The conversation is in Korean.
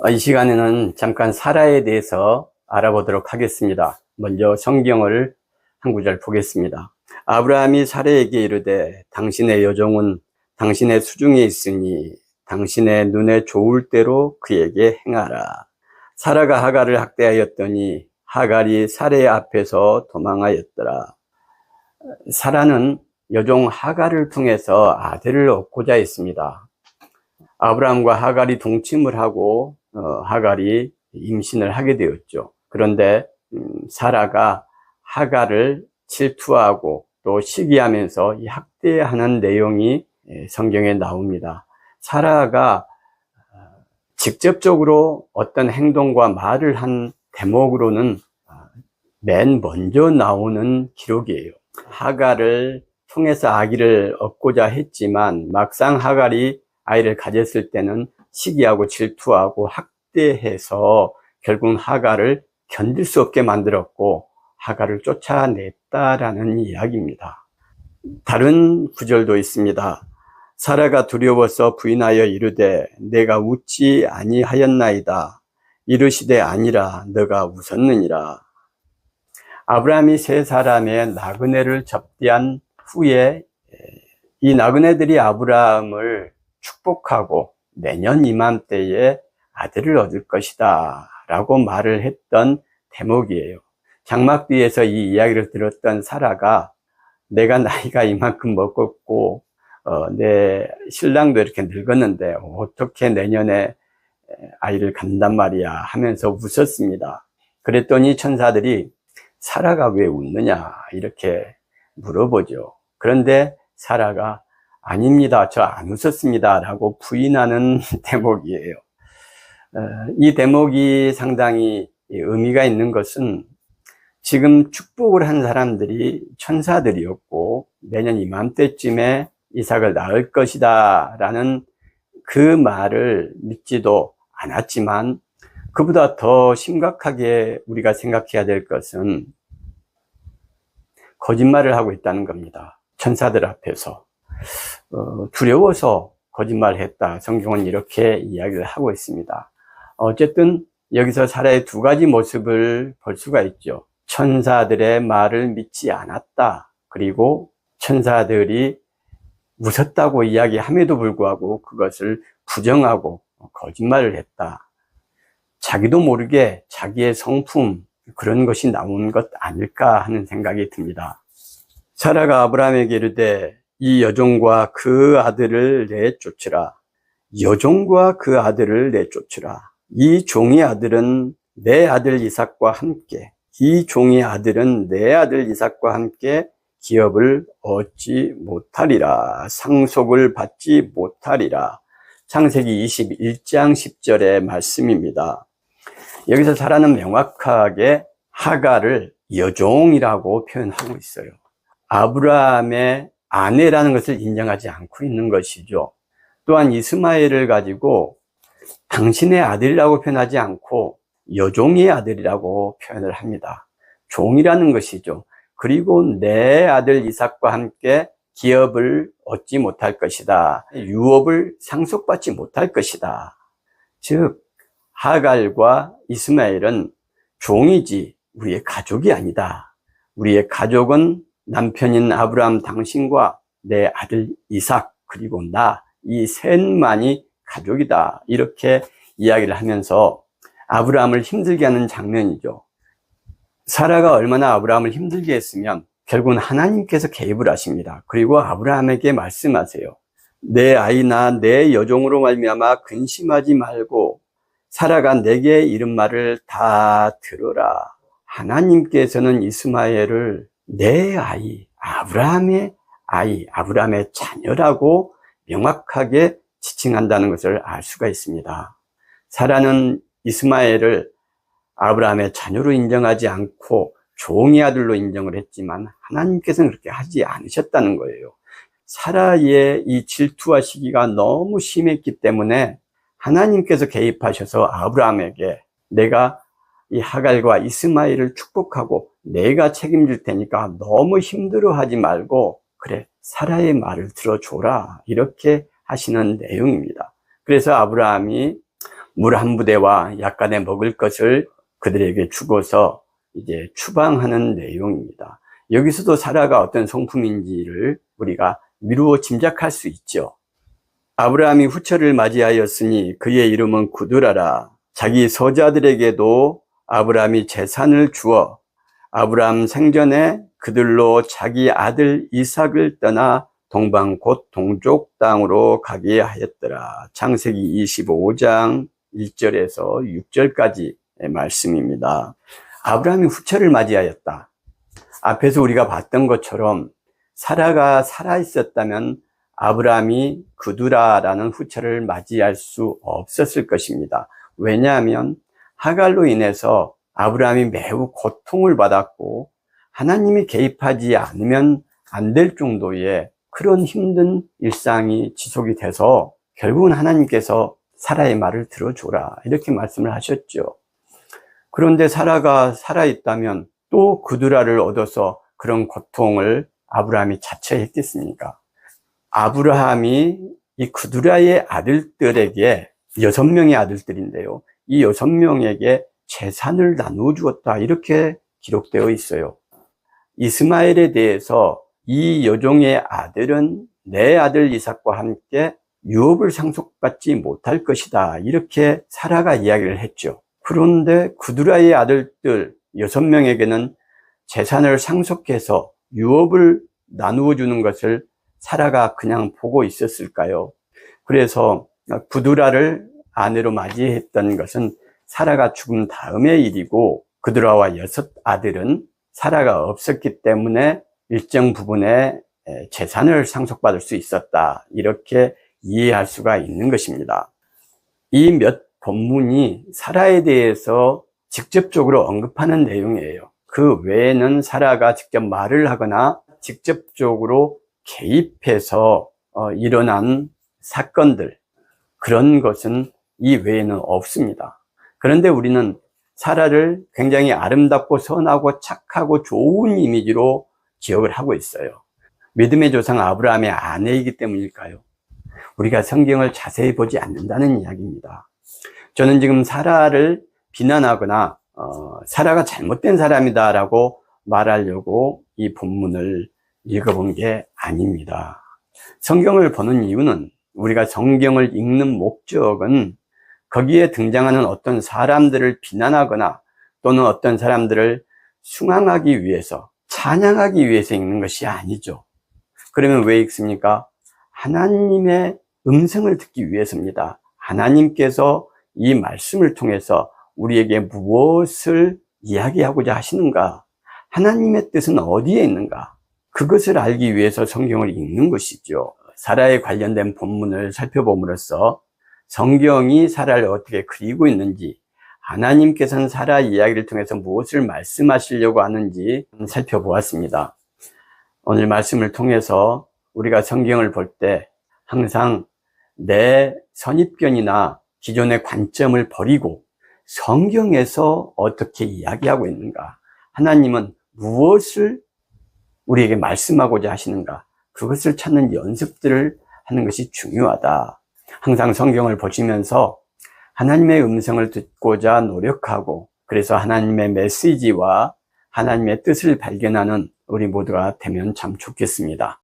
이 시간에는 잠깐 사라에 대해서 알아보도록 하겠습니다. 먼저 성경을 한 구절 보겠습니다. 아브라함이 사라에게 이르되 당신의 여종은 당신의 수중에 있으니 당신의 눈에 좋을 대로 그에게 행하라. 사라가 하갈을 학대하였더니 하갈이 사라의 앞에서 도망하였더라. 사라는 여종 하갈을 통해서 아들을 얻고자 했습니다. 아브라함과 하갈이 동침을 하고 하갈이 임신을 하게 되었죠. 그런데 사라가 하갈을 질투하고 또 시기하면서 이 학대하는 내용이 성경에 나옵니다. 사라가 직접적으로 어떤 행동과 말을 한 대목으로는 맨 먼저 나오는 기록이에요. 하갈을 통해서 아기를 얻고자 했지만 막상 하갈이 아이를 가졌을 때는 시기하고 질투하고 학대해서 결국은 하갈을 견딜 수 없게 만들었고 하갈을 쫓아냈다라는 이야기입니다. 다른 구절도 있습니다. 사라가 두려워서 부인하여 이르되 내가 웃지 아니하였나이다. 이르시되 아니라 너가 웃었느니라. 아브라함이 세 사람의 나그네를 접대한 후에 이 나그네들이 아브라함을 축복하고 내년 이맘때에 아들을 얻을 것이다 라고 말을 했던 대목이에요. 장막 뒤에서 이 이야기를 들었던 사라가 내가 나이가 이만큼 먹었고 내 신랑도 이렇게 늙었는데 어떻게 내년에 아이를 갖는단 말이야 하면서 웃었습니다. 그랬더니 천사들이 사라가 왜 웃느냐 이렇게 물어보죠. 그런데 사라가 아닙니다, 저 안 웃었습니다 라고 부인하는 대목이에요. 이 대목이 상당히 의미가 있는 것은 지금 축복을 한 사람들이 천사들이었고 내년 이맘때쯤에 이삭을 낳을 것이다 라는 그 말을 믿지도 않았지만 그보다 더 심각하게 우리가 생각해야 될 것은 거짓말을 하고 있다는 겁니다. 천사들 앞에서 두려워서 거짓말을 했다. 성경은 이렇게 이야기를 하고 있습니다. 어쨌든 여기서 사라의 두 가지 모습을 볼 수가 있죠. 천사들의 말을 믿지 않았다. 그리고 천사들이 웃었다고 이야기함에도 불구하고 그것을 부정하고 거짓말을 했다. 자기도 모르게 자기의 성품 그런 것이 나온 것 아닐까 하는 생각이 듭니다. 사라가 아브라함에게 이르되 이 여종과 그 아들을 내쫓으라. 여종과 그 아들을 내쫓으라. 이 종의 아들은 내 아들 이삭과 함께 이 종의 아들은 내 아들 이삭과 함께 기업을 얻지 못하리라. 상속을 받지 못하리라. 창세기 21장 10절의 말씀입니다. 여기서 사라는 명확하게 하갈을 여종이라고 표현하고 있어요. 아브라함의 아내라는 것을 인정하지 않고 있는 것이죠. 또한 이스마엘을 가지고 당신의 아들이라고 표현하지 않고 여종의 아들이라고 표현을 합니다. 종이라는 것이죠. 그리고 내 아들 이삭과 함께 기업을 얻지 못할 것이다. 유업을 상속받지 못할 것이다. 즉 하갈과 이스마엘은 종이지 우리의 가족이 아니다. 우리의 가족은 남편인 아브라함 당신과 내 아들 이삭 그리고 나 이 셋만이 가족이다. 이렇게 이야기를 하면서 아브라함을 힘들게 하는 장면이죠. 사라가 얼마나 아브라함을 힘들게 했으면 결국은 하나님께서 개입을 하십니다. 그리고 아브라함에게 말씀하세요. 내 아이나 내 여종으로 말미암아 근심하지 말고 사라가 내게 이른 말을 다 들어라. 하나님께서는 이스마엘을 내 아이, 아브라함의 아이, 아브라함의 자녀라고 명확하게 지칭한다는 것을 알 수가 있습니다. 사라는 이스마엘을 아브라함의 자녀로 인정하지 않고 종의 아들로 인정을 했지만 하나님께서는 그렇게 하지 않으셨다는 거예요. 사라의 이 질투와 시기가 너무 심했기 때문에 하나님께서 개입하셔서 아브라함에게 내가 이 하갈과 이스마엘을 축복하고 내가 책임질 테니까 너무 힘들어하지 말고 그래 사라의 말을 들어줘라 이렇게 하시는 내용입니다. 그래서 아브라함이 물 한 부대와 약간의 먹을 것을 그들에게 주고서 이제 추방하는 내용입니다. 여기서도 사라가 어떤 성품인지를 우리가 미루어 짐작할 수 있죠. 아브라함이 후처를 맞이하였으니 그의 이름은 구두라라. 자기 서자들에게도 아브라함이 재산을 주어 아브라함 생전에 그들로 자기 아들 이삭을 떠나 동방 곧 동쪽 땅으로 가게 하였더라. 창세기 25장 1절에서 6절까지의 말씀입니다. 아브라함이 후처를 맞이하였다. 앞에서 우리가 봤던 것처럼 사라가 살아있었다면 아브라함이 그두라라는 후처를 맞이할 수 없었을 것입니다. 왜냐하면 하갈로 인해서 아브라함이 매우 고통을 받았고 하나님이 개입하지 않으면 안 될 정도의 그런 힘든 일상이 지속이 돼서 결국은 하나님께서 사라의 말을 들어줘라 이렇게 말씀을 하셨죠. 그런데 사라가 살아있다면 또 그두라를 얻어서 그런 고통을 아브라함이 자처했겠습니까? 아브라함이 이 그두라의 아들들에게 6명의 아들들인데요. 이 6명에게 재산을 나누어 주었다 이렇게 기록되어 있어요. 이스마엘에 대해서 이 여종의 아들은 내 아들 이삭과 함께 유업을 상속받지 못할 것이다 이렇게 사라가 이야기를 했죠. 그런데 그두라의 아들들 6명에게는 재산을 상속해서 유업을 나누어 주는 것을 사라가 그냥 보고 있었을까요? 그래서 그두라를 아내로 맞이했던 것은 사라가 죽은 다음의 일이고 그두라와 6 아들은 사라가 없었기 때문에 일정 부분의 재산을 상속받을 수 있었다 이렇게 이해할 수가 있는 것입니다. 이 몇 본문이 사라에 대해서 직접적으로 언급하는 내용이에요. 그 외에는 사라가 직접 말을 하거나 직접적으로 개입해서 일어난 사건들 그런 것은 이 외에는 없습니다. 그런데 우리는 사라를 굉장히 아름답고 선하고 착하고 좋은 이미지로 기억을 하고 있어요. 믿음의 조상 아브라함의 아내이기 때문일까요? 우리가 성경을 자세히 보지 않는다는 이야기입니다. 저는 지금 사라를 비난하거나 사라가 잘못된 사람이다 라고 말하려고 이 본문을 읽어본 게 아닙니다. 성경을 보는 이유는 우리가 성경을 읽는 목적은 거기에 등장하는 어떤 사람들을 비난하거나 또는 어떤 사람들을 숭앙하기 위해서 찬양하기 위해서 읽는 것이 아니죠. 그러면 왜 읽습니까? 하나님의 음성을 듣기 위해서입니다. 하나님께서 이 말씀을 통해서 우리에게 무엇을 이야기하고자 하시는가? 하나님의 뜻은 어디에 있는가? 그것을 알기 위해서 성경을 읽는 것이죠. 사라에 관련된 본문을 살펴봄으로써 성경이 사라를 어떻게 그리고 있는지, 하나님께서는 사라 이야기를 통해서 무엇을 말씀하시려고 하는지 살펴보았습니다. 오늘 말씀을 통해서 우리가 성경을 볼 때 항상 내 선입견이나 기존의 관점을 버리고 성경에서 어떻게 이야기하고 있는가, 하나님은 무엇을 우리에게 말씀하고자 하시는가, 그것을 찾는 연습들을 하는 것이 중요하다. 항상 성경을 보시면서 하나님의 음성을 듣고자 노력하고, 그래서 하나님의 메시지와 하나님의 뜻을 발견하는 우리 모두가 되면 참 좋겠습니다.